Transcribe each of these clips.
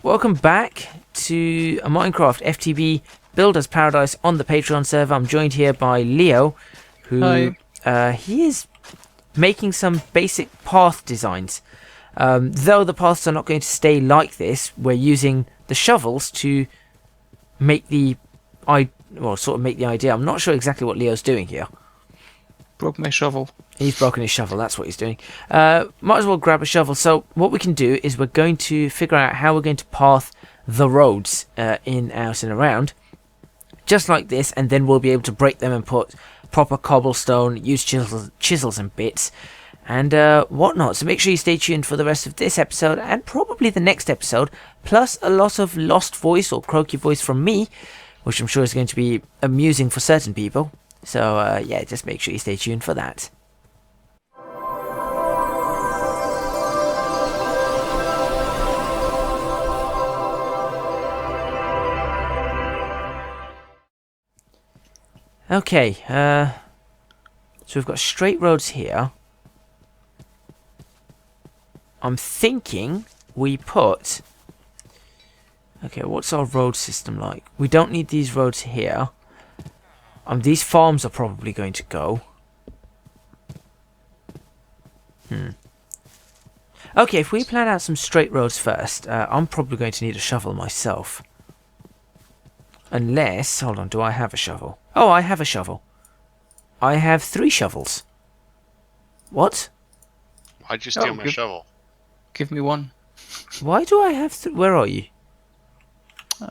welcome back to a Minecraft FTB Builders Paradise on the Patreon server. I'm joined here by Leo, who he is making some basic path designs. Though the paths are not going to stay like this, we're using the shovels to make the idea. I'm not sure exactly what Leo's doing here. Broke my shovel. He's broken his shovel, that's what he's doing. Might as well grab a shovel. So what we can do is we're going to figure out how we're going to path the roads in, out and around. Just like this, and then we'll be able to break them and put proper cobblestone, use chisels and bits, and whatnot. So make sure you stay tuned for the rest of this episode, and probably the next episode, plus a lot of lost voice or croaky voice from me, which I'm sure is going to be amusing for certain people. So yeah, just make sure you stay tuned for that. Okay, so we've got straight roads here. I'm thinking we put... Okay, what's our road system like? We don't need these roads here. These farms are probably going to go. Okay, if we plan out some straight roads first, I'm probably going to need a shovel myself. Unless... Hold on, do I have a shovel? Oh, I have a shovel. I have 3 shovels. What? Why'd you steal my shovel? Give me one. Why do I have... Where are you?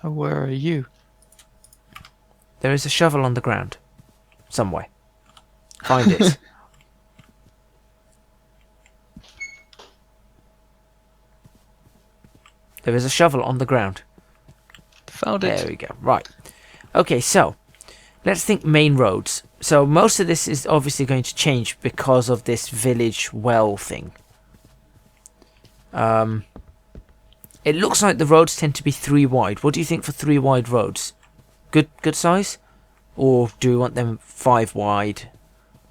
Where are you? There is a shovel on the ground. Somewhere. Find it. There is a shovel on the ground. Found it. There we go. Right. Okay, so let's think main roads. So most of this is obviously going to change because of this village well thing. It looks like the roads tend to be 3 wide. What do you think for 3 wide roads? Good size? Or do we want them 5 wide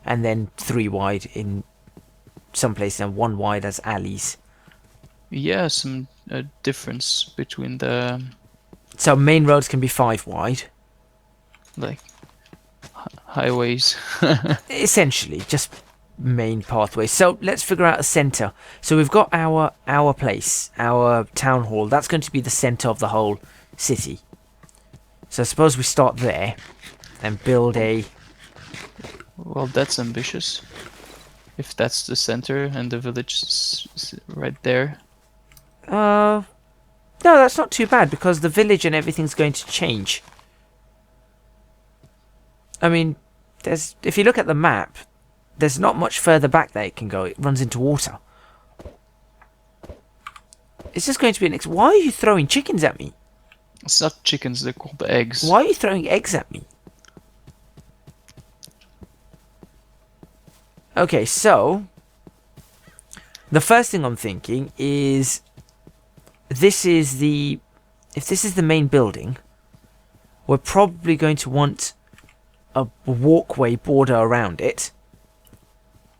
and then 3 wide in some places and 1 wide as alleys? Yeah, some difference between the... So main roads can be 5 wide. like highways. Essentially, just main pathways. So let's figure out a centre. So we've got our place, our town hall. That's going to be the centre of the whole city. So I suppose we start there and build a... Well, that's ambitious. If that's the center and the village is right there. No, that's not too bad because the village and everything's going to change. I mean, if you look at the map, there's not much further back that it can go. It runs into water. It's just going to be an... Why are you throwing chickens at me? It's not chickens, they're called eggs. Why are you throwing eggs at me? Okay, so... The first thing I'm thinking is... This is the... If this is the main building, we're probably going to want a walkway border around it.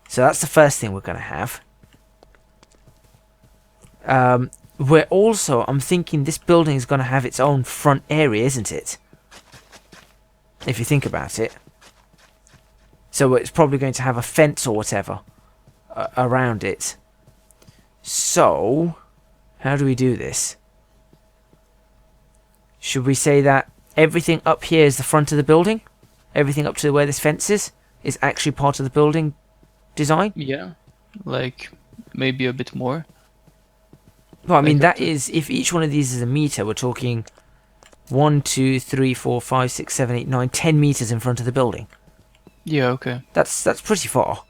So that's the first thing we're going to have. We're also... I'm thinking this building is going to have its own front area, isn't it? If you think about it. So it's probably going to have a fence or whatever around it. So... How do we do this? Should we say that everything up here is the front of the building? Everything up to where this fence is actually part of the building design? Yeah, like maybe a bit more. Well, I mean, that is, if each one of these is a meter, we're talking 1, 2, 3, 4, 5, 6, 7, 8, 9, 10 meters in front of the building. Yeah, okay. That's pretty far.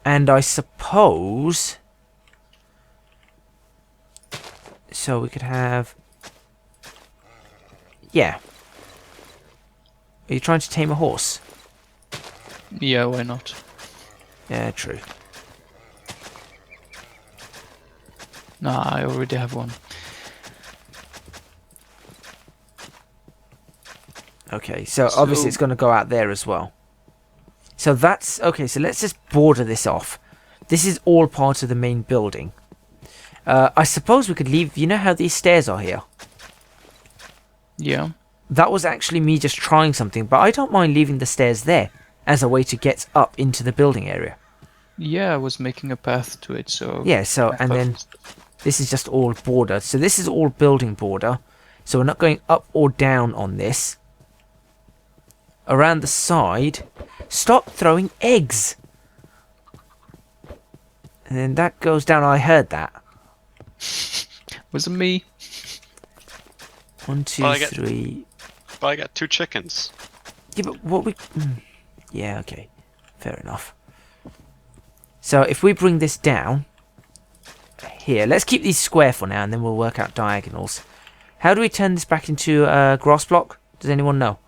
And I suppose... So we could have... Yeah. Are you trying to tame a horse? Yeah, why not? Yeah, true. Nah, I already have one. Okay, so obviously it's going to go out there as well. So that's... Okay, so let's just border this off. This is all part of the main building. I suppose we could leave... You know how these stairs are here? Yeah. That was actually me just trying something, but I don't mind leaving the stairs there as a way to get up into the building area. Yeah, I was making a path to it, so... Yeah, so, I and thought then it's- this is just all border. So this is all building border. So we're not going up or down on this. Around the side. Stop throwing eggs! And then that goes down. I heard that. wasn't me. 1, 2, Well, I get- 3. But I got 2 chickens. Yeah, but what we... Yeah, okay. Fair enough. So if we bring this down... Here, let's keep these square for now, and then we'll work out diagonals. How do we turn this back into a grass block? Does anyone know?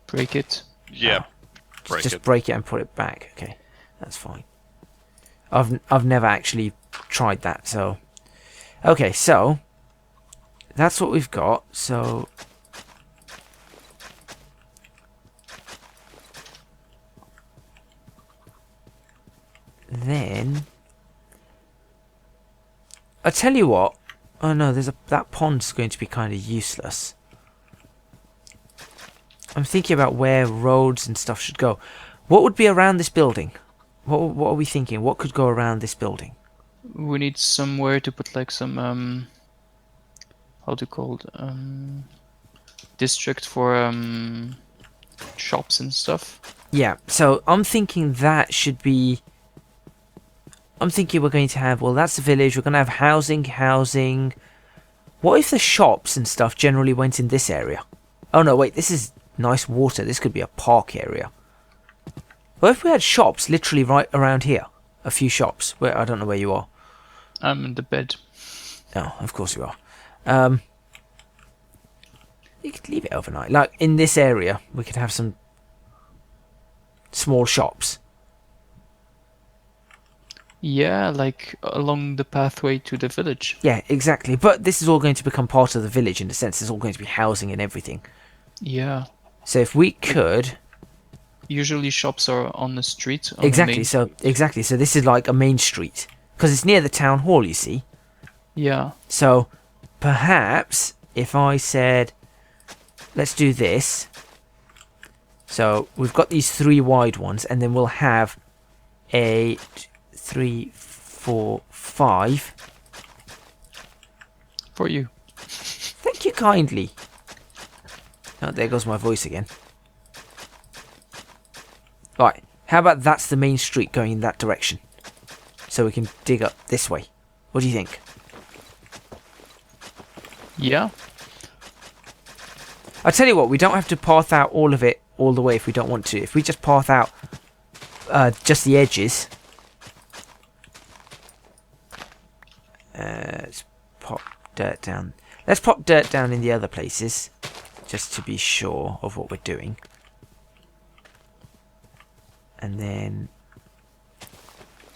Break it. Yeah. Break Just it. break it and put it back. Okay, that's fine. I've never actually tried that, so... Okay, so... That's what we've got, so... Then... I tell you what... Oh no, that pond's going to be kind of useless. I'm thinking about where roads and stuff should go. What would be around this building? What are we thinking? What could go around this building? We need somewhere to put like some how to call it, district for shops and stuff. Yeah, so I'm thinking that should be... I'm thinking we're going to have... Well, that's the village. We're going to have housing. What if the shops and stuff generally went in this area? Oh no, wait, this is nice water. This could be a park area. What if we had shops literally right around here? A few shops. Where I don't know where you are. I'm in the bed. Oh, of course you are. You could leave it overnight. Like, in this area, we could have some small shops. Yeah, like along the pathway to the village. Yeah, exactly. But this is all going to become part of the village in a sense. It's all going to be housing and everything. Yeah. So if we could... Usually shops are on the street. On the Exactly, main so street. exactly. So this is like a main street. Because it's near the town hall, you see. Yeah. So perhaps if I said, let's do this. So we've got these 3 wide ones, and then we'll have a 3, 4, 5. For you. Thank you kindly. Oh, there goes my voice again. Right, how about that's the main street going in that direction? So we can dig up this way. What do you think? Yeah. I'll tell you what, we don't have to path out all of it all the way if we don't want to. If we just path out just the edges. Let's pop dirt down. Let's pop dirt down in the other places. Just to be sure of what we're doing. And then...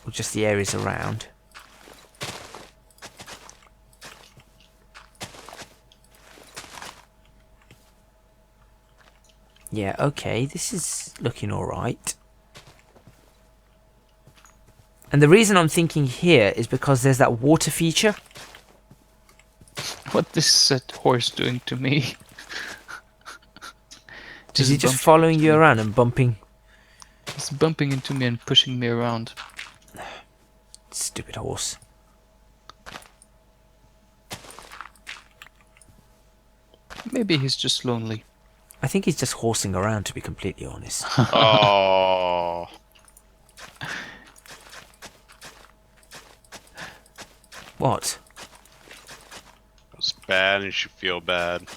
Well, just the areas around. Yeah, okay, this is looking alright. And the reason I'm thinking here is because there's that water feature. What is that horse doing to me? Is he just bumping following into you me. around and bumping? He's bumping into me and pushing me around. Stupid horse. Maybe he's just lonely. I think he's just horsing around, to be completely honest. Oh. What? It's bad and you should feel bad.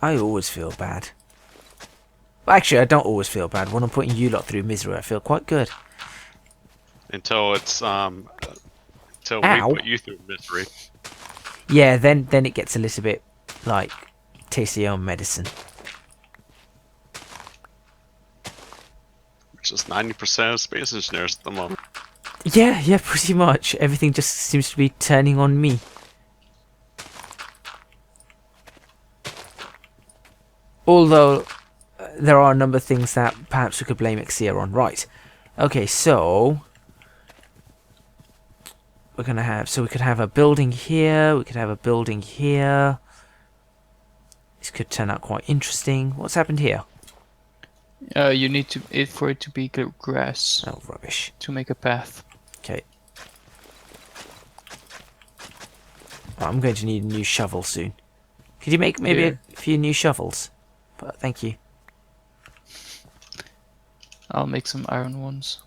I always feel bad. Well, actually, I don't always feel bad. When I'm putting you lot through misery, I feel quite good. Until it's until Ow. we put you through misery. Yeah, then it gets a little bit like taste your own medicine. Which is 90% of space engineers at the moment. Yeah, pretty much. Everything just seems to be turning on me. Although, there are a number of things that perhaps we could blame Xia on. Right. Okay, so... we're gonna have. So we could have a building here. We could have a building here. This could turn out quite interesting. What's happened here? You need for it to be grass Oh, rubbish. to make a path. Okay. I'm going to need a new shovel soon. Could you make maybe Here. a few new shovels? But thank you. I'll make some iron ones.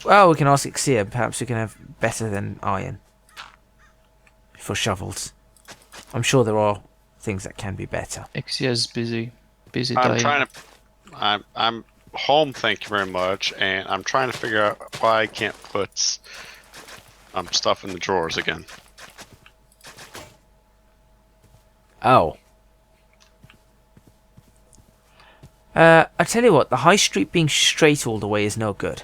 Well, we can ask Ixia. Perhaps we can have better than iron for shovels. I'm sure there are things that can be better. Ixia's busy I'm dying. trying to. I'm home. Thank you very much. And I'm trying to figure out why I can't put stuff in the drawers again. Oh. I tell you what, the high street being straight all the way is no good.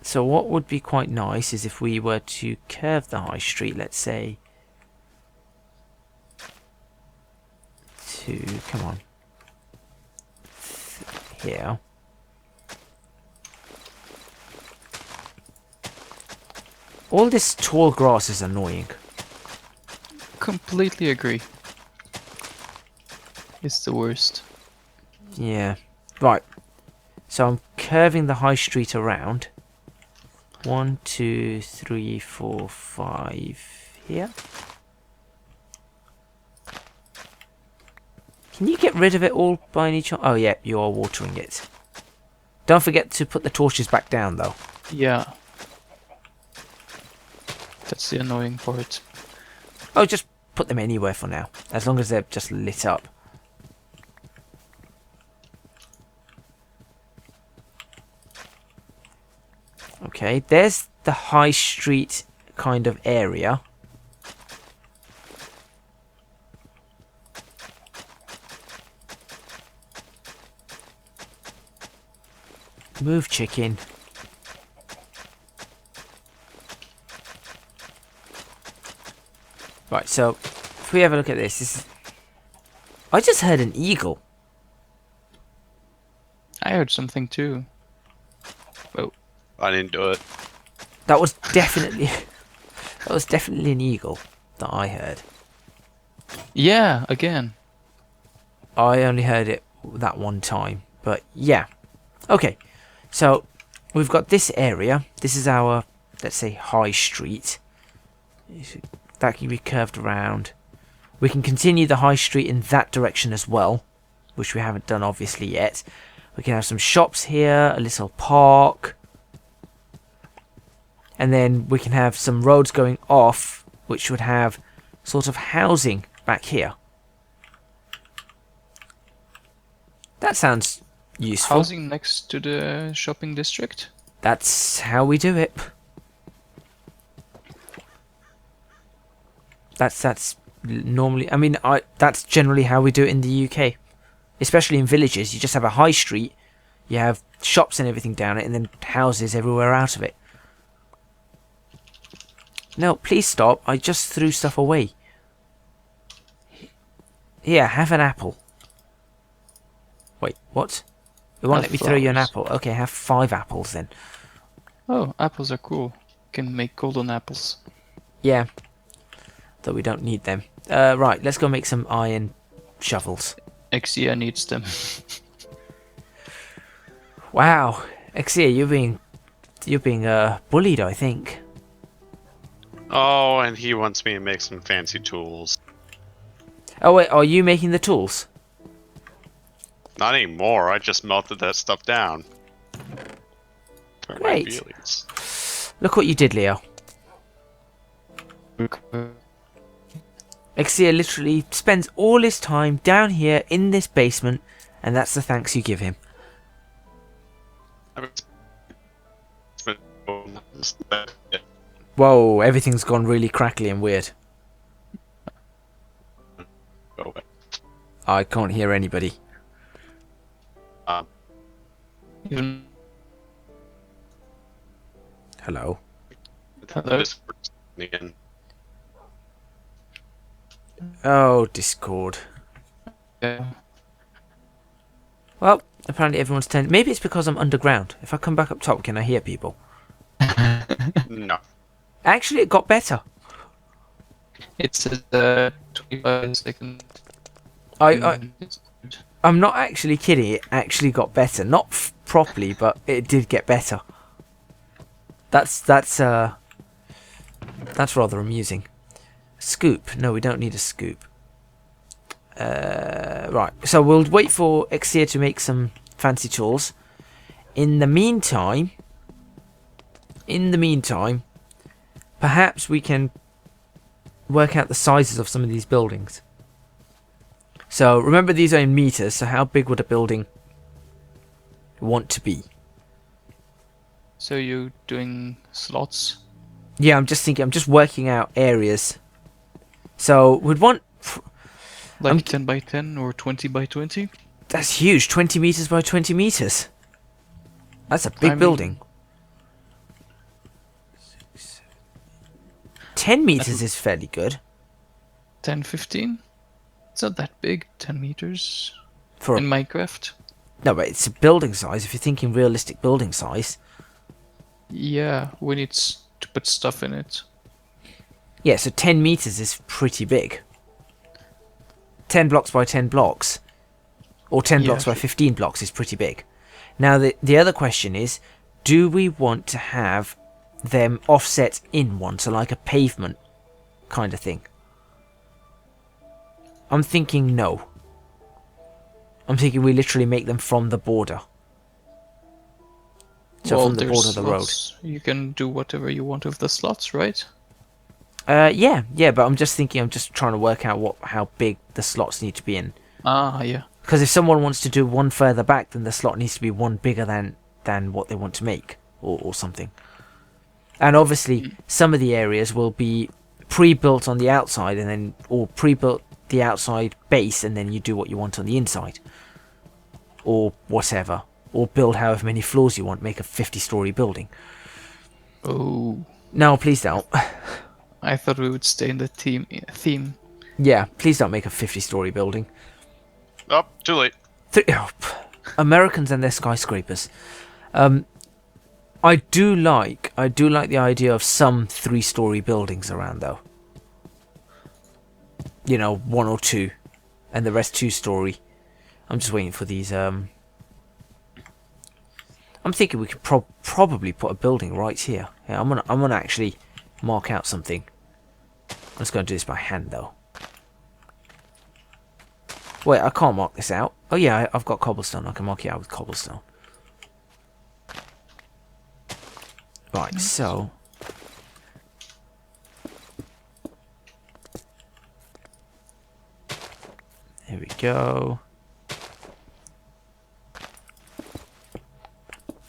So what would be quite nice is if we were to curve the high street, let's say, to, come on, here. All this tall grass is annoying. Completely agree. It's the worst. Yeah. Right. So I'm curving the high street around. 1, 2, 3, 4, 5 here. Can you get rid of it all by any chance? Oh yeah, you are watering it. Don't forget to put the torches back down though. Yeah. That's the annoying part. Oh, just put them anywhere for now. As long as they're just lit up. Okay, there's the high street kind of area. Move, chicken. Right, so if we have a look at this, I just heard an eagle. I heard something too. I didn't do it. That was definitely an eagle that I heard. Yeah, again. I only heard it that one time, but yeah. Okay, so we've got this area. This is our, let's say, high street. That can be curved around. We can continue the high street in that direction as well, which we haven't done obviously yet. We can have some shops here, a little park. And then we can have some roads going off, which would have sort of housing back here. That sounds useful. Housing next to the shopping district? That's how we do it. That's normally, I mean, that's generally how we do it in the UK. Especially in villages, you just have a high street, you have shops and everything down it, and then houses everywhere out of it. No, please stop. I just threw stuff away. Here, have an apple. Wait, what? It won't let me throw you an apple. Okay, have 5 apples then. Oh, apples are cool. Can make golden apples. Yeah. Though we don't need them. Right, let's go make some iron shovels. Exia needs them. Wow. Exia, you're being bullied, I think. Oh, and he wants me to make some fancy tools. Oh wait, are you making the tools? Not anymore. I just melted that stuff down. Hurt my Great. feelings. Look what you did, Leo. Exia literally spends all his time down here in this basement, and that's the thanks you give him. Whoa, everything's gone really crackly and weird. I can't hear anybody. Even Hello? Hello? Again. Oh, Discord. yeah. Well, apparently everyone's turned. Maybe it's because I'm underground. If I come back up top, can I hear people? No. Actually, it got better. It says 25 seconds. I'm not actually kidding. It actually got better. Not properly, but it did get better. That's rather amusing. Scoop. No, we don't need a scoop. Right. So we'll wait for Exia to make some fancy tools. In the meantime, perhaps we can work out the sizes of some of these buildings. So remember, these are in meters. So how big would a building want to be? So you're doing slots? Yeah, I'm just thinking. I'm just working out areas. So we'd want. Like 10 by 10 or 20 by 20? That's huge. 20 meters by 20 meters. That's a big building. 10 meters is fairly good. 10, 15? It's not that big. 10 meters. For in Minecraft? No, but it's a building size. If you're thinking realistic building size. Yeah, we need to put stuff in it. Yeah, so 10 meters is pretty big. 10 blocks by 10 blocks. Or 10 blocks by 15 blocks is pretty big. Now, the other question is, do we want to have them offset in one? So like a pavement kind of thing. I'm thinking no. I'm thinking we literally make them from the border. So well, from the border of the road. You can do whatever you want with the slots, right? Yeah, but I'm just trying to work out how big the slots need to be in. Ah, yeah. Because if someone wants to do one further back, then the slot needs to be one bigger than what they want to make, or something. And obviously, some of the areas will be pre-built on the outside, or pre-built the outside base, and then you do what you want on the inside, or whatever, or build however many floors you want, make a 50-story building. Oh. No, please don't. I thought we would stay in the theme. Yeah, please don't make a 50-story building. Oh, too late. Americans and their skyscrapers. I do like the idea of some 3-story buildings around, though. You know, 1 or 2, and the rest 2-story. I'm just waiting for these. I'm thinking we could probably put a building right here. Yeah, I'm gonna actually mark out something. I'm just gonna do this by hand, though. Wait, I can't mark this out. Oh yeah, I've got cobblestone. I can mark it out with cobblestone. Right, so... Here we go.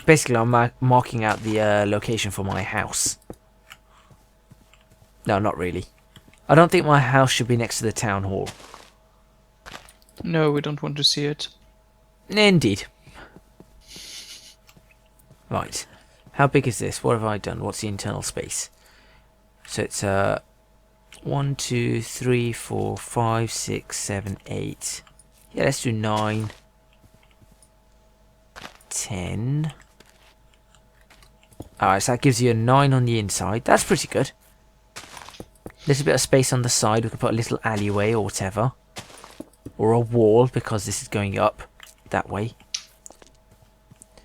Basically, I'm marking out the location for my house. No, not really. I don't think my house should be next to the town hall. No, we don't want to see it. Indeed. Right. How big is this? What have I done? What's the internal space? So it's 1, 2, 3, 4, 5, 6, 7, 8. Yeah, let's do 9. 10. Alright, so that gives you a 9 on the inside. That's pretty good. Little bit of space on the side. We could put a little alleyway or whatever. Or a wall, because this is going up that way.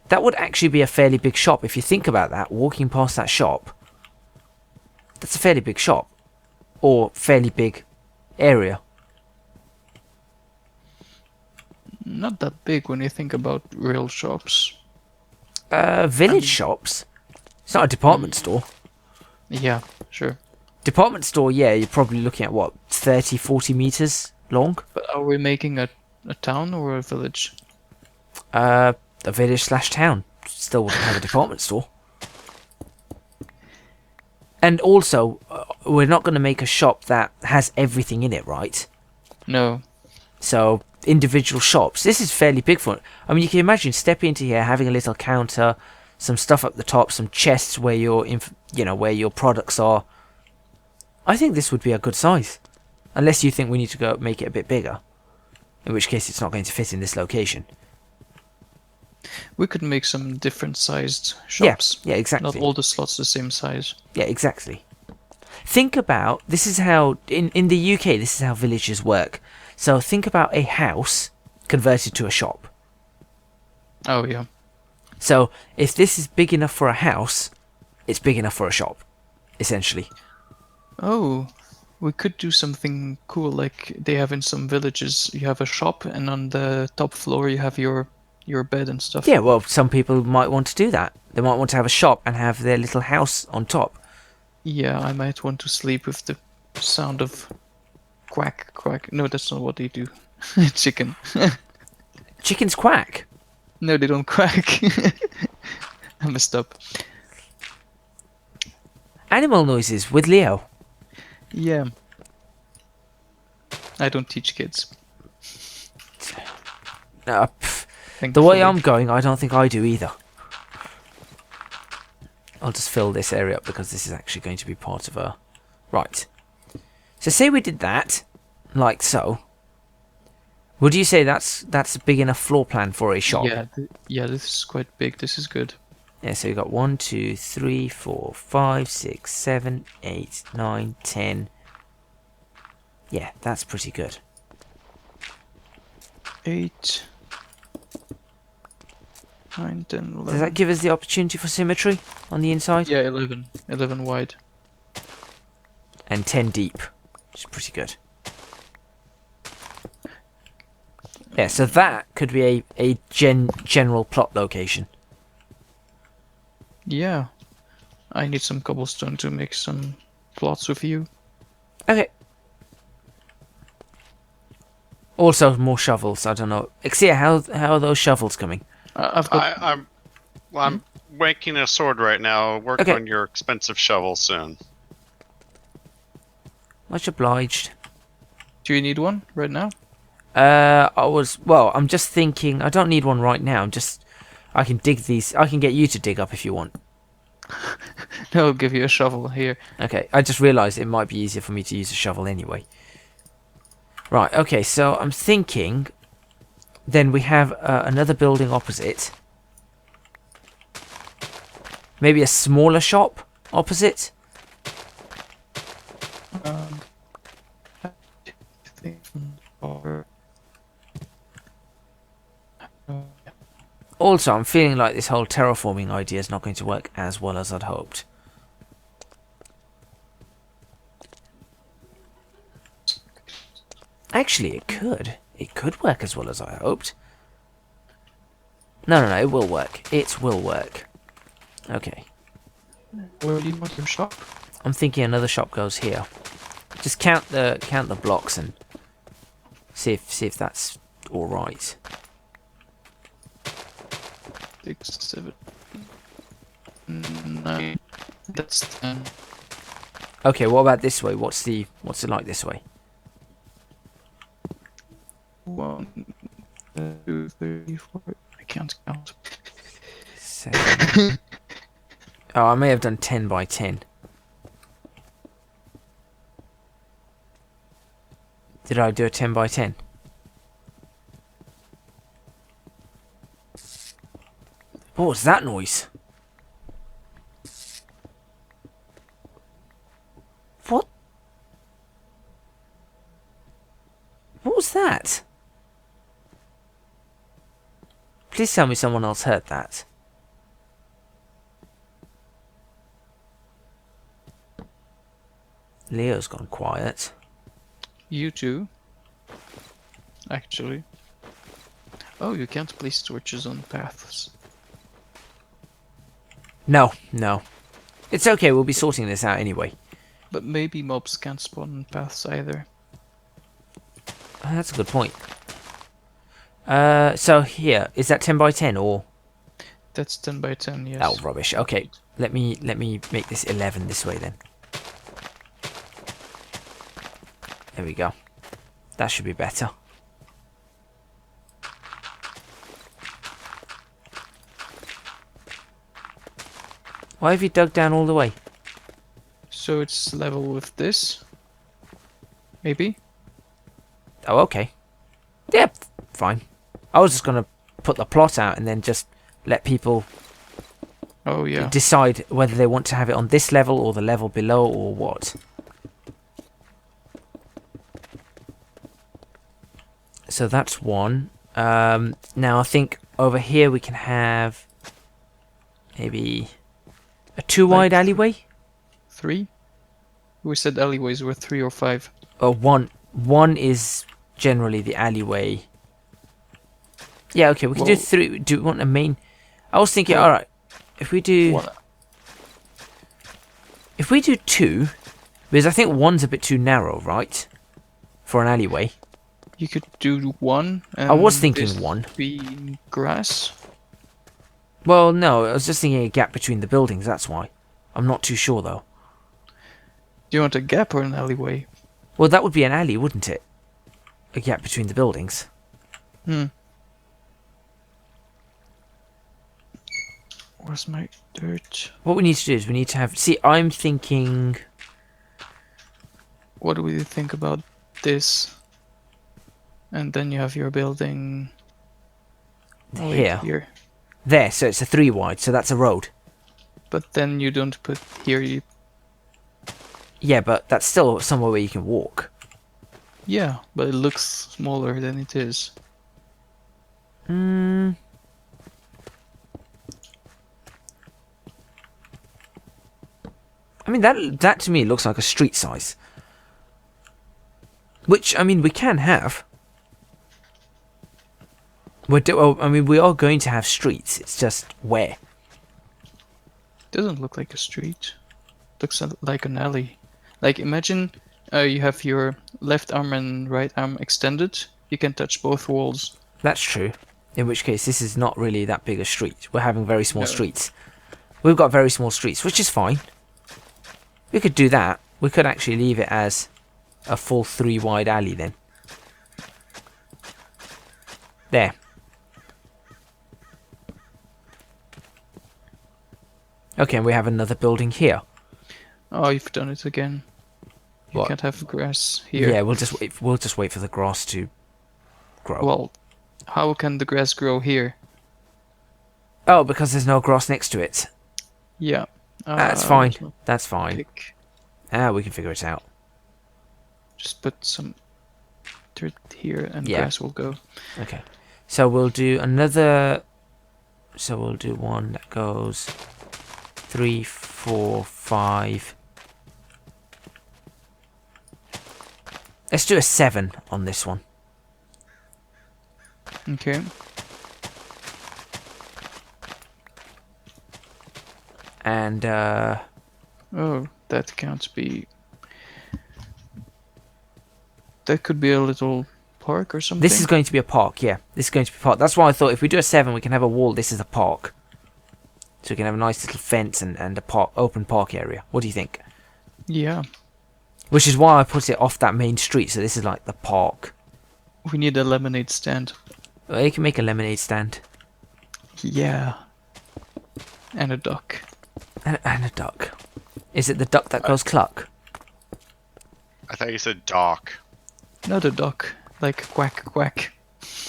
That would actually be a fairly big shop. If you think about that, walking past that shop, that's a fairly big shop. Or fairly big area. Not that big when you think about real shops. Village shops? It's not a department store. Yeah, sure. Department store, yeah, you're probably looking at what, 30, 40 meters long? But are we making a town or a village? A village / town. Still wouldn't have a department store. And also, we're not going to make a shop that has everything in it, right? No. So, individual shops. This is fairly big for it. I mean, you can imagine stepping into here, having a little counter, some stuff up the top, some chests where where your products are. I think this would be a good size. Unless you think we need to go make it a bit bigger. In which case, it's not going to fit in this location. We could make some different sized Yeah, shops. yeah, exactly. Not all the slots the same size. Yeah, exactly. Think about, this is how, in the UK, this is how villages work. So think about a house converted to a shop. Oh yeah. So if this is big enough for a house, it's big enough for a shop, essentially. Oh, we could do something cool like they have in some villages. You have a shop, and on the top floor you have your bed and stuff. Yeah, well, some people might want to do that. They might want to have a shop and have their little house on top. Yeah, I might want to sleep with the sound of quack quack. No, that's not what they do. Chicken. Chickens quack. No, they don't quack. I messed up. Animal noises with Leo. Yeah. I don't teach kids. The Thankfully. way I'm going, I don't think I do either. I'll just fill this area up because this is actually going to be part of a... Right. So say we did that, like so. Would you say that's a big enough floor plan for a shop? Yeah, yeah, this is quite big. This is good. Yeah, so you've got 1, 2, 3, 4, 5, 6, 7, 8, 9, 10. Yeah, that's pretty good. 8, 9, 10, 11. Does that give us the opportunity for symmetry on the inside? Yeah, 11. 11 wide. And 10 deep, which is pretty good. Yeah, so that could be a general plot location. Yeah. I need some cobblestone to make some plots with you. Okay. Also, more shovels. I don't know. Exia, how are those shovels coming? I've got... I'm making a sword right now. Work Okay. on your expensive shovel soon. Much obliged. Do you need one right now? I'm just thinking, I don't need one right now. I can dig these. I can get you to dig up if you want. No, I'll give you a shovel here. Okay, I just realised it might be easier for me to use a shovel anyway. Right, okay, so I'm thinking then we have another building opposite. Maybe a smaller shop opposite. I think Also, I'm feeling like this whole terraforming idea is not going to work as well as I'd hoped. Actually, it could. It could work as well as I hoped. No, it will work. It will work. Okay. Where do you want your shop? I'm thinking another shop goes here. Just count the blocks and see if that's all right. 6, 7, 9. That's 10. Okay, what about this way? What's it like this way? 1, 2, 3, 4. I can't count. 7. Oh, I may have done 10 by 10. Did I do a 10 by 10? What was that noise? What? What was that? Please tell me someone else heard that. Leo's gone quiet. You too. Actually. Oh, you can't place torches on paths. No. It's okay, we'll be sorting this out anyway. But maybe mobs can't spawn on paths either. Oh, that's a good point. So here, is that 10 by 10 or? That's 10 by 10, yes. Oh, rubbish. Okay, let me make this 11 this way then. There we go. That should be better. Why have you dug down all the way? So it's level with this? Maybe? Oh, okay. Yeah, fine. I was just gonna put the plot out and then just let people Oh yeah. decide whether they want to have it on this level or the level below or what. So that's one. Now I think over here we can have maybe a 2 wide Like alleyway. 3? We said alleyways were 3 or 5. Or one. One is generally the alleyway. Yeah, okay, we can do Well- 3. Do we want a main? I was thinking, Well- alright, if we do... One. If we do 2, because I think 1's a bit too narrow, right? For an alleyway. You could do 1. And I was thinking this 1. Be grass. Well, no, I was just thinking a gap between the buildings, that's why. I'm not too sure, though. Do you want a gap or an alleyway? Well, that would be an alley, wouldn't it? A gap between the buildings. Hmm. Where's my dirt? What we need to do is we need to have... See, I'm thinking... What do we think about this? And then you have your building Here. here. There, so it's a 3 wide, so that's a road. But then you don't put here. You Yeah, but that's still somewhere where you can walk. yeah, but it looks smaller than it is. Hmm... I mean, that to me looks like a street size. Which, I mean, we can have. I mean, we are going to have streets. It's just where. Doesn't look like a street. Looks like an alley. Like imagine you have your left arm and right arm extended. You can touch both walls. That's true. In which case, this is not really that big a street. We're having very small No. streets. We've got very small streets, which is fine. We could do that. We could actually leave it as a full 3 wide alley then. There. Okay, and we have another building here. Oh, you've done it again. You What? can't have grass here. Yeah, we'll just wait. We'll just wait for the grass to grow. Well, how can the grass grow here? Oh, because there's no grass next to it. Yeah. That's fine. there's no That's fine. pick. We can figure it out. Just put some dirt here and Yeah. grass will go. Okay. So we'll do another. So we'll do one that goes 3, 4, 5. Let's do a 7 on this one. Okay. And Oh, that can't be. That could be a little park or something. this is going to be a park. Yeah, this is going to be a park. That's why I thought if we do a 7, we can have a wall. This is a park. So we can have a nice little fence and a park, open park area. What do you think? Yeah. Which is why I put it off that main street. So this is like the park. We need a lemonade stand. Well, you can make a lemonade stand. Yeah. And a duck. And a duck. Is it the duck that goes cluck? I thought you said dock. Not a duck. Like quack quack.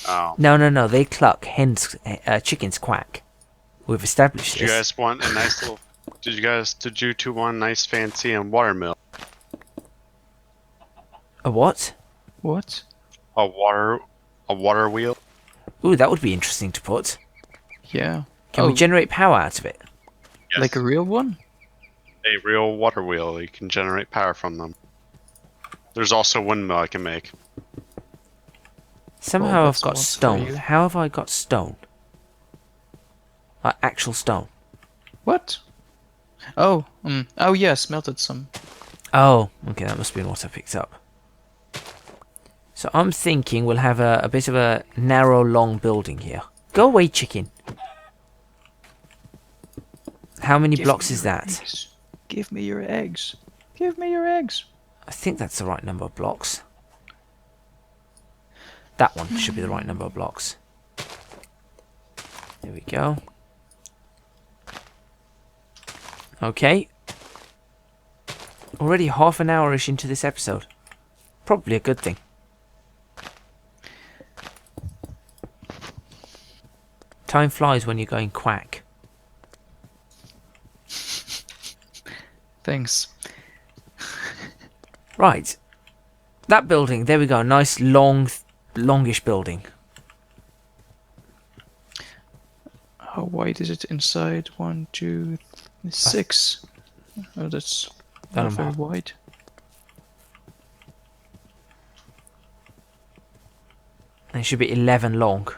Oh. No. They cluck. Hens, chickens quack. We've established Did you this. guys want a nice little? Did you two want a nice fancy and watermill? A what? What? A water wheel? Ooh, that would be interesting to put. Yeah. Can we generate power out of it? Yes. Like a real one? A real water wheel. You can generate power from them. There's also a windmill I can make. Somehow Well, I've that's got one for stone. you. How have I got stone? Like actual stone. What? Oh, oh yeah, smelted some. Oh, okay, that must be what I picked up. So I'm thinking we'll have a bit of a narrow, long building here. Go away, chicken. How many blocks is that? Eggs. Give me your eggs. Give me your eggs. I think that's the right number of blocks. That one should be the right number of blocks. There we go. Okay. Already half an hour-ish into this episode. Probably a good thing. Time flies when you're going quack. Thanks. Right. That building, there we go. Nice, longish building. How wide is it inside? 1, 2, 6. Oh, that's not very wide. And it should be 11 long.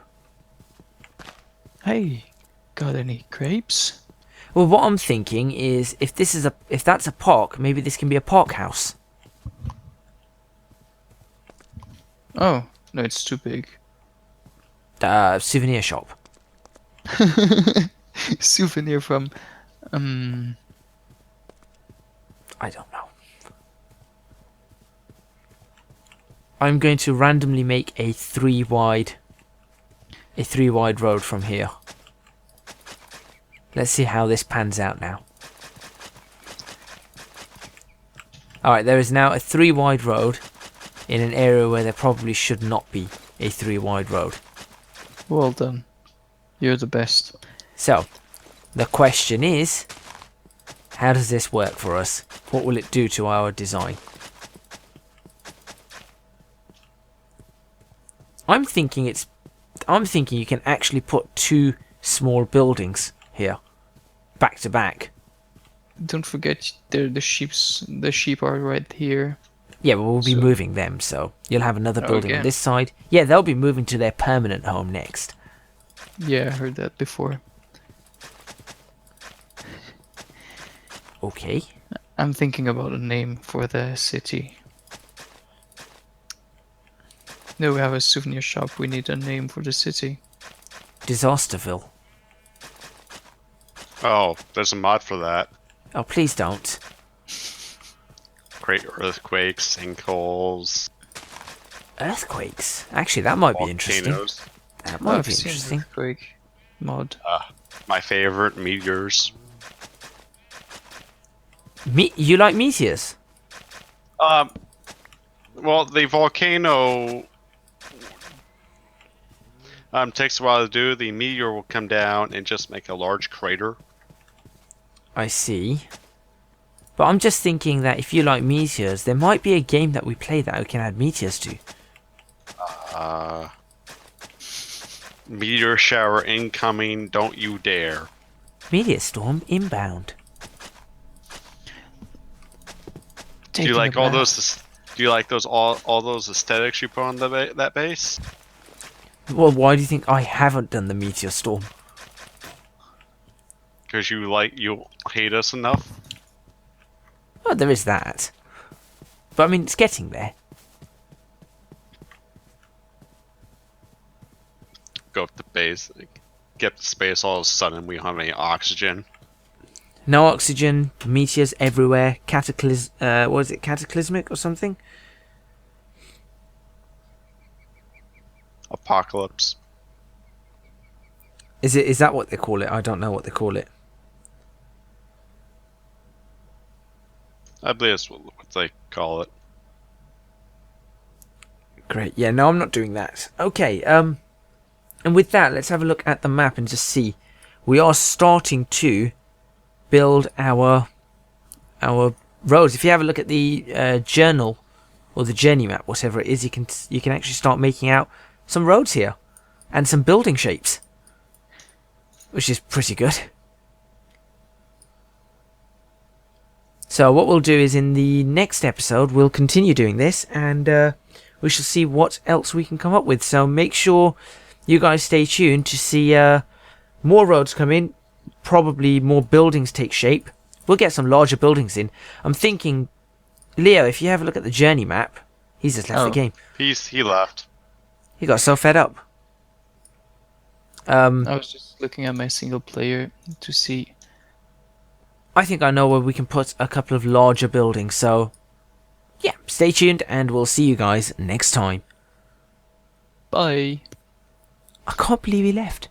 Hey, got any grapes? Well, what I'm thinking is, if that's a park, maybe this can be a park house. Oh, no, it's too big. Souvenir shop. Souvenir from, I don't know. I'm going to randomly make a 3 wide road from here. Let's see how this pans out now. Alright, there is now a 3 wide road in an area where there probably should not be a 3 wide road. Well done. You're the best. So, the question is, how does this work for us? What will it do to our design? I'm thinking you can actually put 2 small buildings here, back to back. Don't forget the sheep are right here. Yeah, but we'll be moving them, so you'll have another building on this side. Yeah, they'll be moving to their permanent home next. Yeah, I heard that before. Okay. I'm thinking about a name for the city. No, we have a souvenir shop. We need a name for the city. Disasterville. Oh, there's a mod for that. Oh, please don't. Great earthquakes, sinkholes, Earthquakes. Actually, that might be interesting. volcanoes. That might I've be seen interesting. earthquake mod. My favorite, meteors. You like meteors? Well, the volcano takes a while to do. The meteor will come down and just make a large crater. I see. But I'm just thinking that if you like meteors, there might be a game that we play that we can add meteors to. Meteor shower incoming, don't you dare. Meteor storm inbound. Do you like all those? Do you like those all those aesthetics you put on that base? Well, why do you think I haven't done the meteor storm? Because you hate us enough. Oh, there is that. But I mean, it's getting there. Go up the base, get to space. All of a sudden, we don't have any oxygen. No oxygen, meteors everywhere, what is it, cataclysmic or something? Apocalypse. Is that what they call it? I don't know what they call it. I believe that's what they call it. Great. Yeah, no, I'm not doing that. Okay, and with that, let's have a look at the map and just see. We are starting to build our roads. If you have a look at the journal or the journey map, whatever it is, you can actually start making out some roads here and some building shapes, which is pretty good. So what we'll do is in the next episode we'll continue doing this, and we shall see what else we can come up with. So make sure you guys stay tuned to see more roads come in. Probably more buildings take shape. We'll get some larger buildings in. I'm thinking, Leo, if you have a look at the journey map, he's just left the game. He left. He got so fed up. I was just looking at my single player to see. I think I know where we can put a couple of larger buildings. So, yeah, stay tuned and we'll see you guys next time. Bye. I can't believe he left.